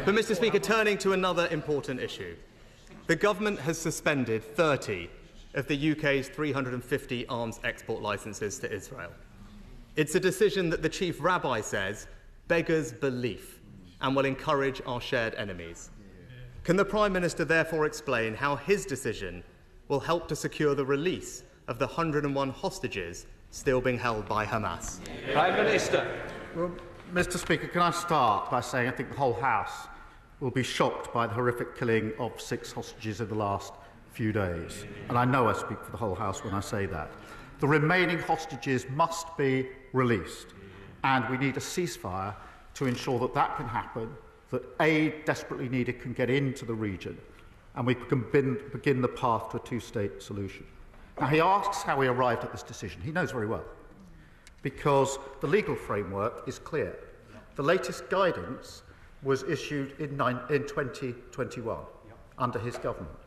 But, Mr. Speaker, turning to another important issue, the government has suspended 30 of the UK's 350 arms export licences to Israel. It's a decision that the Chief Rabbi says beggars belief and will encourage our shared enemies. Can the Prime Minister therefore explain how his decision will help to secure the release of the 101 hostages still being held by Hamas? Prime Minister. Well, Mr. Speaker, can I start by saying I think the whole House will be shocked by the horrific killing of 6 hostages in the last few days. And I know I speak for the whole House when I say that. The remaining hostages must be released, and we need a ceasefire to ensure that that can happen, that aid desperately needed can get into the region, and we can begin the path to a two-state solution. Now, he asks how we arrived at this decision. He knows very well, because the legal framework is clear. The latest guidance was issued in 2021 under his government.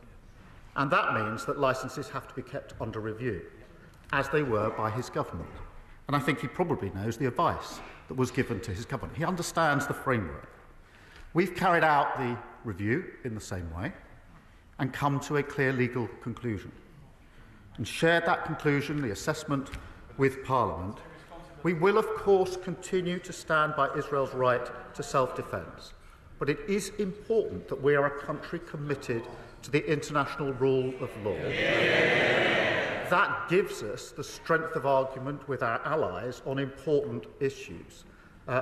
And that means that licences have to be kept under review, as they were by his government. And I think he probably knows the advice that was given to his government. He understands the framework. We've carried out the review in the same way and come to a clear legal conclusion. And shared that conclusion, the assessment, with Parliament. We will, of course, continue to stand by Israel's right to self-defence. But it is important that we are a country committed to the international rule of law. That gives us the strength of argument with our allies on important issues.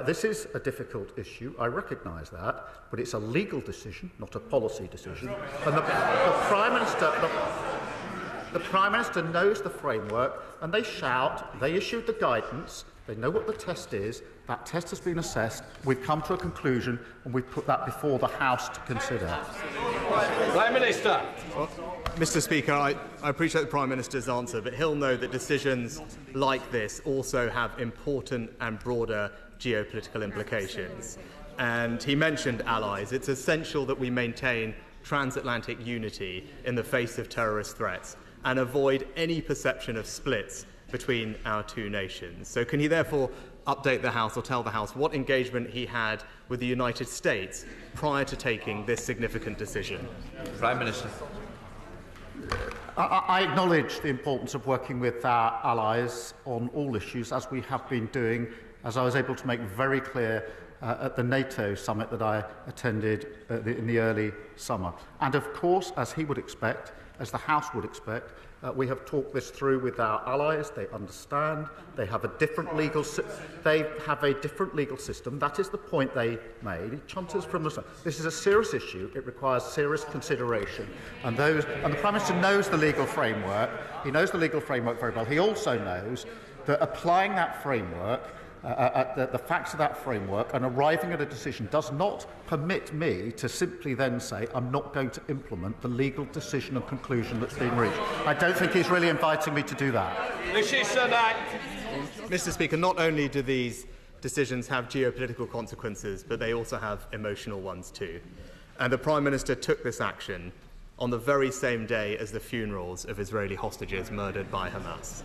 This is a difficult issue, I recognise that, but it's a legal decision, not a policy decision. And the Prime Minister knows the framework, and they issued the guidance, they know what the test is, that test has been assessed, we've come to a conclusion, and we've put that before the House to consider. Prime Minister. Well, Mr. Speaker, I appreciate the Prime Minister's answer, but he'll know that decisions like this also have important and broader geopolitical implications. And he mentioned allies. It's essential that we maintain transatlantic unity in the face of terrorist threats and avoid any perception of splits between our two nations. So can he therefore update the House or tell the House what engagement he had with the United States prior to taking this significant decision? Prime Minister. I acknowledge the importance of working with our allies on all issues, as we have been doing, as I was able to make very clear at the NATO summit that I attended in the early summer. And of course, as he would expect, as the House would expect, we have talked this through with our allies. They understand. They have a different legal system. That is the point they made. It chunters from the. This is a serious issue. It requires serious consideration. And the Prime Minister knows the legal framework. He knows the legal framework very well. He also knows that applying that framework, the facts of that framework, and arriving at a decision does not permit me to simply then say I'm not going to implement the legal decision and conclusion that's been reached. I don't think he's really inviting me to do that. Rishi Sunak. Mr. Speaker, not only do these decisions have geopolitical consequences, but they also have emotional ones too. And the Prime Minister took this action on the very same day as the funerals of Israeli hostages murdered by Hamas.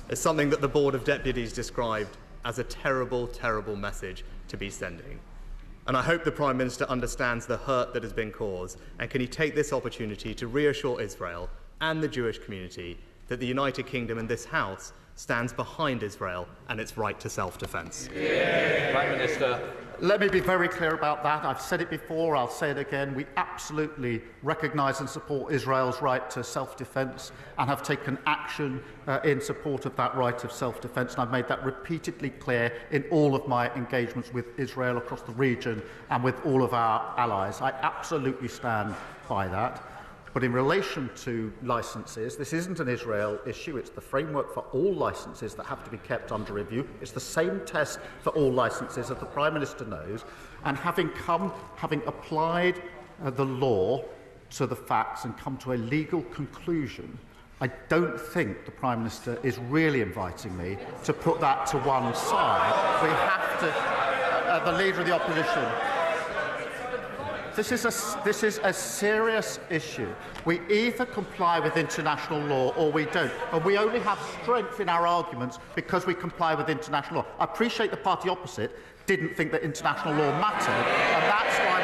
It's something that the Board of Deputies described as a terrible, terrible message to be sending. And I hope the Prime Minister understands the hurt that has been caused, and can he take this opportunity to reassure Israel and the Jewish community that the United Kingdom and this House stands behind Israel and its right to self-defence. Prime Minister. Let me be very clear about that. I've said it before, I'll say it again. We absolutely recognise and support Israel's right to self-defence and have taken action in support of that right of self-defence. And I've made that repeatedly clear in all of my engagements with Israel across the region and with all of our allies. I absolutely stand by that. But in relation to licences, this isn't an Israel issue. It's the framework for all licences that have to be kept under review. It's the same test for all licences, as the Prime Minister knows. And having applied the law to the facts and come to a legal conclusion, I don't think the Prime Minister is really inviting me to put that to one side. We have to, the Leader of the Opposition. This is a serious issue. We either comply with international law or we don't. And we only have strength in our arguments because we comply with international law. I appreciate the party opposite didn't think that international law mattered, and that's why